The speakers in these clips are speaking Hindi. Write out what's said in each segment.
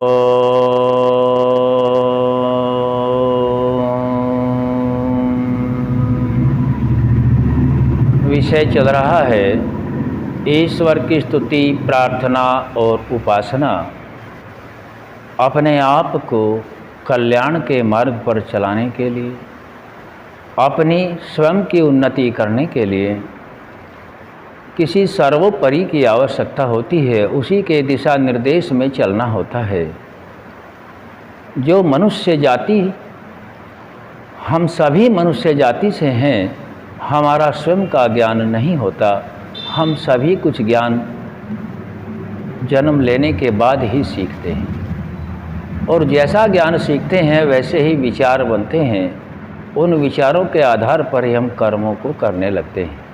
विषय चल रहा है ईश्वर की स्तुति, प्रार्थना और उपासना अपने आप को कल्याण के मार्ग पर चलाने के लिए, अपनी स्वयं की उन्नति करने के लिए किसी सर्वोपरि की आवश्यकता होती है। उसी के दिशा निर्देश में चलना होता है। जो मनुष्य जाति, हम सभी मनुष्य जाति से हैं, हमारा स्वयं का ज्ञान नहीं होता। हम सभी कुछ ज्ञान जन्म लेने के बाद ही सीखते हैं और जैसा ज्ञान सीखते हैं वैसे ही विचार बनते हैं। उन विचारों के आधार पर ही हम कर्मों को करने लगते हैं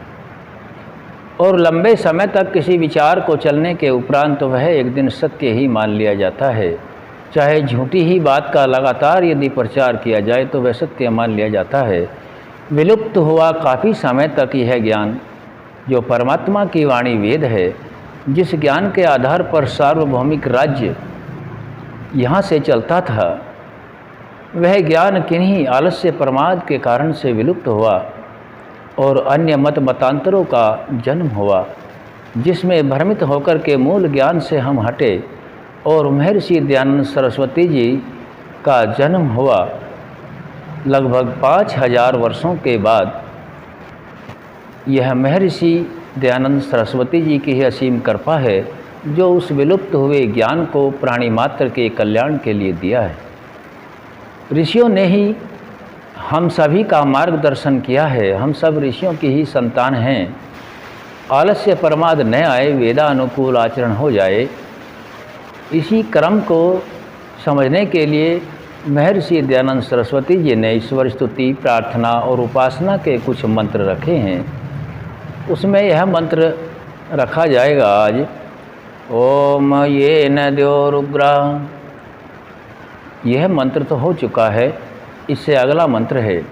और लंबे समय तक किसी विचार को चलने के उपरांत तो वह एक दिन सत्य ही मान लिया जाता है। चाहे झूठी ही बात का लगातार यदि प्रचार किया जाए तो वह सत्य मान लिया जाता है। विलुप्त हुआ काफ़ी समय तक यह ज्ञान जो परमात्मा की वाणी वेद है, जिस ज्ञान के आधार पर सार्वभौमिक राज्य यहाँ से चलता था, वह ज्ञान किन्हीं आलस्य प्रमाद के कारण से विलुप्त हुआ और अन्य मत मतांतरों का जन्म हुआ, जिसमें भ्रमित होकर के मूल ज्ञान से हम हटे और महर्षि दयानंद सरस्वती जी का जन्म हुआ। लगभग 5000 वर्षों के बाद यह महर्षि दयानंद सरस्वती जी की ही असीम कृपा है जो उस विलुप्त हुए ज्ञान को प्राणी मात्र के कल्याण के लिए दिया है। ऋषियों ने ही हम सभी का मार्गदर्शन किया है। हम सब ऋषियों की ही संतान हैं। आलस्य प्रमाद न आए, वेदानुकूल आचरण हो जाए, इसी क्रम को समझने के लिए महर्षि दयानंद सरस्वती जी ने ईश्वर स्तुति, प्रार्थना और उपासना के कुछ मंत्र रखे हैं। उसमें यह मंत्र रखा जाएगा आज, ओम ये न द्योरुग्रा। यह मंत्र तो हो चुका है। इससे अगला मंत्र है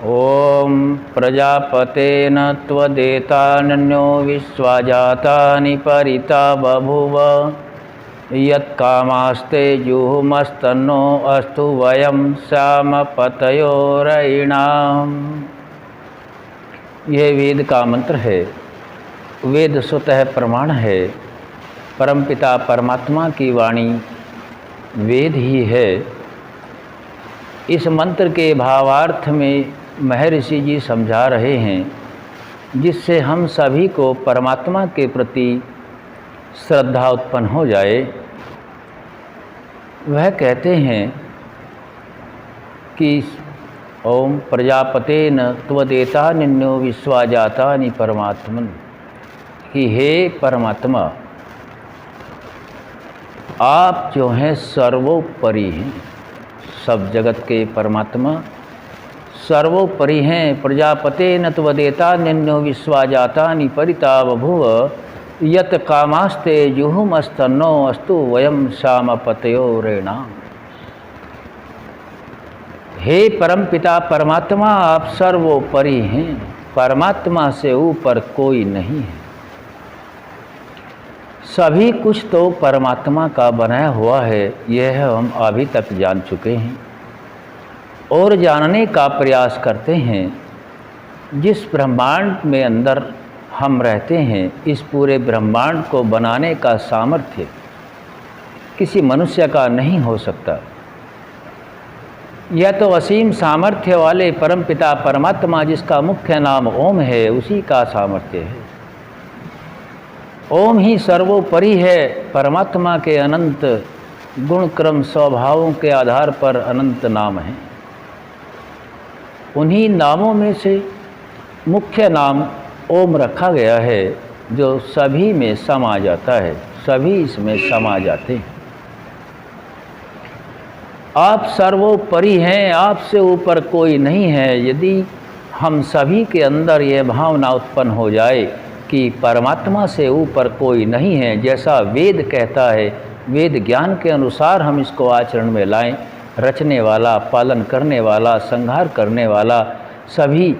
ओम प्रजापतेन त्वदेतान्यो विश्वाजातानि परिता बभूव यत्कामास्ते जुहुमस्तन्नो अस्तु वयं श्यामपतयोरयिणाम्। यह वेद का मंत्र है। वेद स्वतः प्रमाण है। परमपिता परमात्मा की वाणी वेद ही है। इस मंत्र के भावार्थ में महर्षि जी समझा रहे हैं, जिससे हम सभी को परमात्मा के प्रति श्रद्धा उत्पन्न हो जाए। वह कहते हैं कि ओम प्रजापतेन त्वदेतान्यो विश्वाजातानि परमात्मन, कि हे परमात्मा, आप जो हैं सर्वोपरि हैं, सब जगत के परमात्मा सर्वोपरि हैं। प्रजापतेन त्वदेतान्यो विश्वाजातानि परिता बभूव यत् कामास्ते जुहुमस्तन्नो अस्तु वयं श्यामपतयोरयिणाम्। हे परमपिता परमात्मा, आप सर्वोपरि हैं। परमात्मा से ऊपर कोई नहीं है। सभी कुछ तो परमात्मा का बनाया हुआ है। यह हम अभी तक जान चुके हैं और जानने का प्रयास करते हैं। जिस ब्रह्मांड में अंदर हम रहते हैं, इस पूरे ब्रह्मांड को बनाने का सामर्थ्य किसी मनुष्य का नहीं हो सकता। यह तो असीम सामर्थ्य वाले परमपिता परमात्मा, जिसका मुख्य नाम ओम है, उसी का सामर्थ्य है। ओम ही सर्वोपरि है। परमात्मा के अनंत गुण क्रम स्वभावों के आधार पर अनंत नाम हैं। उन्हीं नामों में से मुख्य नाम ओम रखा गया है, जो सभी में समा जाता है। सभी इसमें समा जाते हैं। आप सर्वोपरि हैं, आपसे ऊपर कोई नहीं है। यदि हम सभी के अंदर यह भावना उत्पन्न हो जाए कि परमात्मा से ऊपर कोई नहीं है, जैसा वेद कहता है, वेद ज्ञान के अनुसार हम इसको आचरण में लाएं, रचने वाला, पालन करने वाला, संहार करने वाला, सभी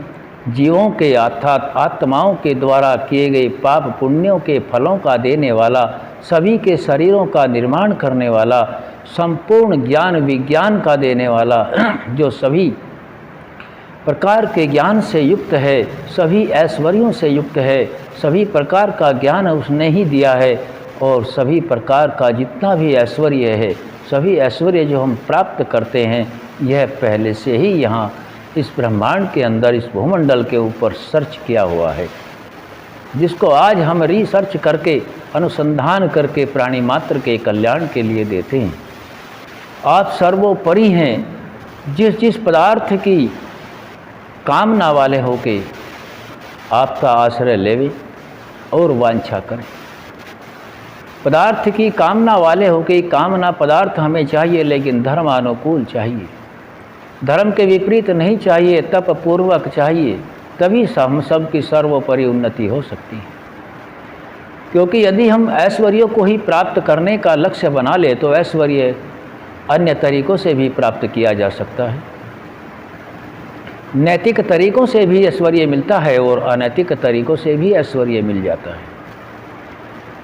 जीवों के अर्थात आत्माओं के द्वारा किए गए पाप पुण्यों के फलों का देने वाला, सभी के शरीरों का निर्माण करने वाला, संपूर्ण ज्ञान विज्ञान का देने वाला, जो सभी प्रकार के ज्ञान से युक्त है, सभी ऐश्वर्यों से युक्त है, सभी प्रकार का ज्ञान उसने ही दिया है, और सभी प्रकार का जितना भी ऐश्वर्य है, सभी ऐश्वर्य जो हम प्राप्त करते हैं, यह पहले से ही यहाँ इस ब्रह्मांड के अंदर, इस भूमंडल के ऊपर सर्च किया हुआ है, जिसको आज हम रिसर्च करके, अनुसंधान करके प्राणी मात्र के कल्याण के लिए देते हैं। आप सर्वोपरि हैं। जिस जिस पदार्थ की कामना वाले होके आपका आश्रय लेवे और वांछा करें। पदार्थ की कामना वाले होके, कामना पदार्थ हमें चाहिए लेकिन धर्मानुकूल चाहिए, धर्म के विपरीत नहीं चाहिए, तप पूर्वक चाहिए, तभी हम सब की सर्वोपरि उन्नति हो सकती है। क्योंकि यदि हम ऐश्वर्यों को ही प्राप्त करने का लक्ष्य बना ले तो ऐश्वर्य अन्य तरीकों से भी प्राप्त किया जा सकता है। नैतिक तरीकों से भी ऐश्वर्य मिलता है और अनैतिक तरीकों से भी ऐश्वर्य मिल जाता है,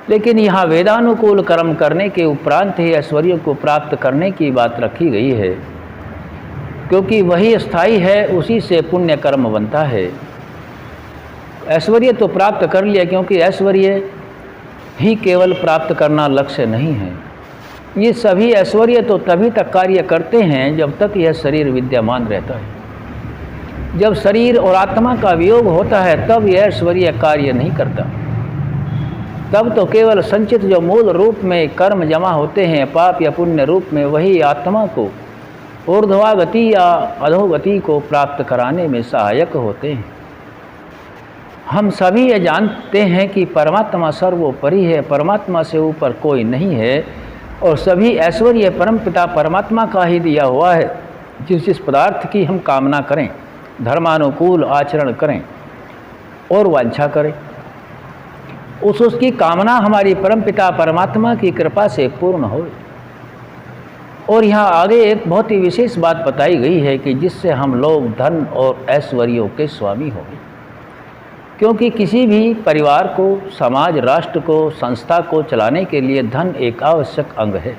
लेकिन यहाँ वेदानुकूल कर्म करने के उपरांत ही ऐश्वर्य को प्राप्त करने की बात रखी गई है, क्योंकि वही स्थायी है, उसी से पुण्य कर्म बनता है। ऐश्वर्य तो प्राप्त कर लिया, क्योंकि ऐश्वर्य ही केवल प्राप्त करना लक्ष्य नहीं है। ये सभी ऐश्वर्य तो तभी तक कार्य करते हैं जब तक यह शरीर विद्यमान रहता है। जब शरीर और आत्मा का वियोग होता है तब यह ऐश्वर्य कार्य नहीं करता। तब तो केवल संचित जो मूल रूप में कर्म जमा होते हैं, पाप या पुण्य रूप में, वही आत्मा को ऊर्ध्वागति या अधोगति को प्राप्त कराने में सहायक होते हैं। हम सभी ये जानते हैं कि परमात्मा सर्वोपरि है, परमात्मा से ऊपर कोई नहीं है, और सभी ऐश्वर्य परमपिता परमात्मा का ही दिया हुआ है। जिस जिस पदार्थ की हम कामना करें, धर्मानुकूल आचरण करें और वांछा करें, उसकी कामना हमारी परमपिता परमात्मा की कृपा से पूर्ण हो। और यहाँ आगे एक बहुत ही विशेष बात बताई गई है कि जिससे हम लोग धन और ऐश्वर्यों के स्वामी हों। क्योंकि किसी भी परिवार को, समाज, राष्ट्र को, संस्था को चलाने के लिए धन एक आवश्यक अंग है,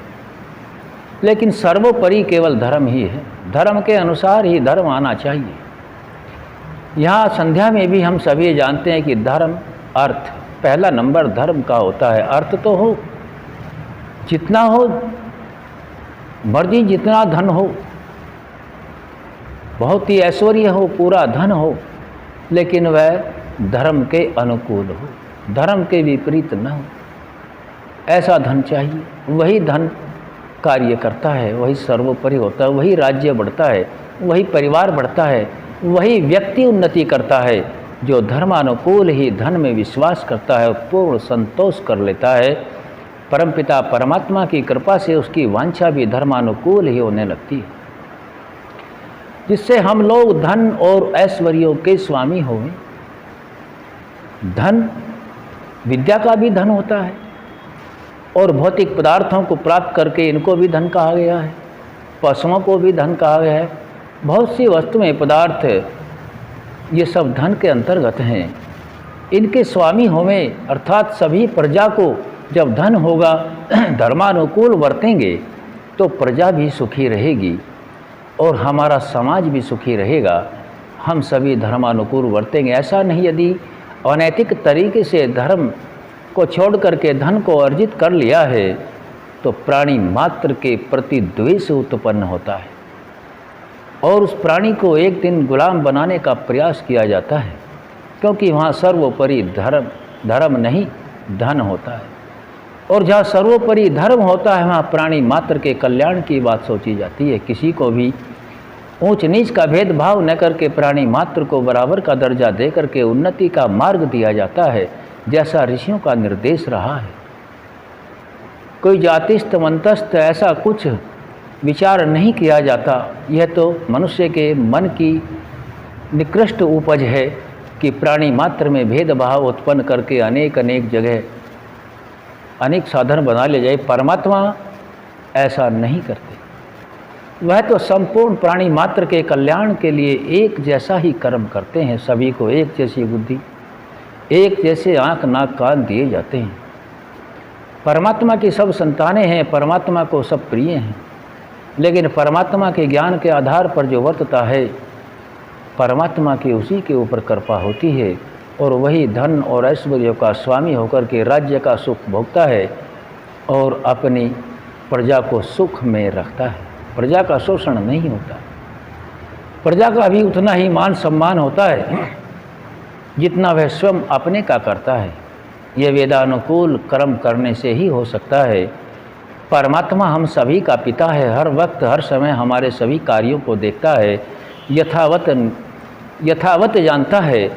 लेकिन सर्वोपरि केवल धर्म ही है। धर्म के अनुसार ही धर्म आना चाहिए। यहाँ संध्या में भी हम सभी जानते हैं कि धर्म, अर्थ, पहला नंबर धर्म का होता है। अर्थ तो हो, जितना हो मर्जी, जितना धन हो, बहुत ही ऐश्वर्य हो, पूरा धन हो, लेकिन वह धर्म के अनुकूल हो, धर्म के विपरीत न हो, ऐसा धन चाहिए। वही धन कार्य करता है, वही सर्वोपरि होता है, वही राज्य बढ़ता है, वही परिवार बढ़ता है, वही व्यक्ति उन्नति करता है जो धर्मानुकूल ही धन में विश्वास करता है और पूर्ण संतोष कर लेता है। परमपिता परमात्मा की कृपा से उसकी वांछा भी धर्मानुकूल ही होने लगती है, जिससे हम लोग धन और ऐश्वर्यों के स्वामी हों। धन विद्या का भी धन होता है, और भौतिक पदार्थों को प्राप्त करके इनको भी धन कहा गया है, पशुओं को भी धन कहा गया है। बहुत सी वस्तुएं, पदार्थ, ये सब धन के अंतर्गत हैं। इनके स्वामी होवें, अर्थात सभी प्रजा को जब धन होगा, धर्मानुकूल वर्तेंगे तो प्रजा भी सुखी रहेगी और हमारा समाज भी सुखी रहेगा। हम सभी धर्मानुकूल वर्तेंगे। ऐसा नहीं यदि अनैतिक तरीके से धर्म को छोड़ करके धन को अर्जित कर लिया है तो प्राणी मात्र के प्रति द्वेष उत्पन्न होता है और उस प्राणी को एक दिन गुलाम बनाने का प्रयास किया जाता है, क्योंकि वहाँ सर्वोपरि धर्म नहीं धन होता है। और जहाँ सर्वोपरि धर्म होता है वहाँ प्राणी मात्र के कल्याण की बात सोची जाती है। किसी को भी ऊंच नीच का भेदभाव न करके प्राणी मात्र को बराबर का दर्जा दे करके उन्नति का मार्ग दिया जाता है, जैसा ऋषियों का निर्देश रहा है। कोई जातिस्थ मंतस्थ ऐसा कुछ विचार नहीं किया जाता। यह तो मनुष्य के मन की निकृष्ट उपज है कि प्राणी मात्र में भेदभाव उत्पन्न करके अनेक जगह अनेक साधन बना ले जाए। परमात्मा ऐसा नहीं करते। वह तो संपूर्ण प्राणी मात्र के कल्याण के लिए एक जैसा ही कर्म करते हैं। सभी को एक जैसी बुद्धि, एक जैसे आँख नाक कान दिए जाते हैं। परमात्मा की सब संतानें हैं, परमात्मा को सब प्रिय हैं, लेकिन परमात्मा के ज्ञान के आधार पर जो वर्तता है, परमात्मा की उसी के ऊपर कृपा होती है और वही धन और ऐश्वर्य का स्वामी होकर के राज्य का सुख भोगता है और अपनी प्रजा को सुख में रखता है। प्रजा का शोषण नहीं होता, प्रजा का भी उतना ही मान सम्मान होता है जितना वह स्वयं अपने का करता है। यह वेदानुकूल कर्म करने से ही हो सकता है। परमात्मा हम सभी का पिता है, हर वक्त हर समय हमारे सभी कार्यों को देखता है, यथावत जानता है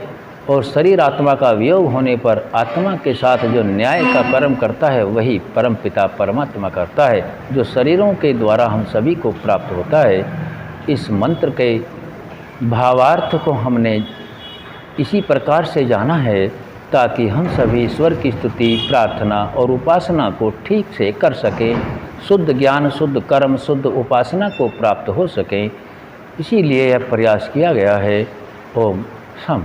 और शरीर आत्मा का वियोग होने पर आत्मा के साथ जो न्याय का कर्म करता है वही परम पिता परमात्मा करता है, जो शरीरों के द्वारा हम सभी को प्राप्त होता है। इस मंत्र के भावार्थ को हमने इसी प्रकार से जाना है ताकि हम सभी ईश्वर की स्तुति, प्रार्थना और उपासना को ठीक से कर सकें, शुद्ध ज्ञान, शुद्ध कर्म, शुद्ध उपासना को प्राप्त हो सकें। इसीलिए यह प्रयास किया गया है। ओम शम।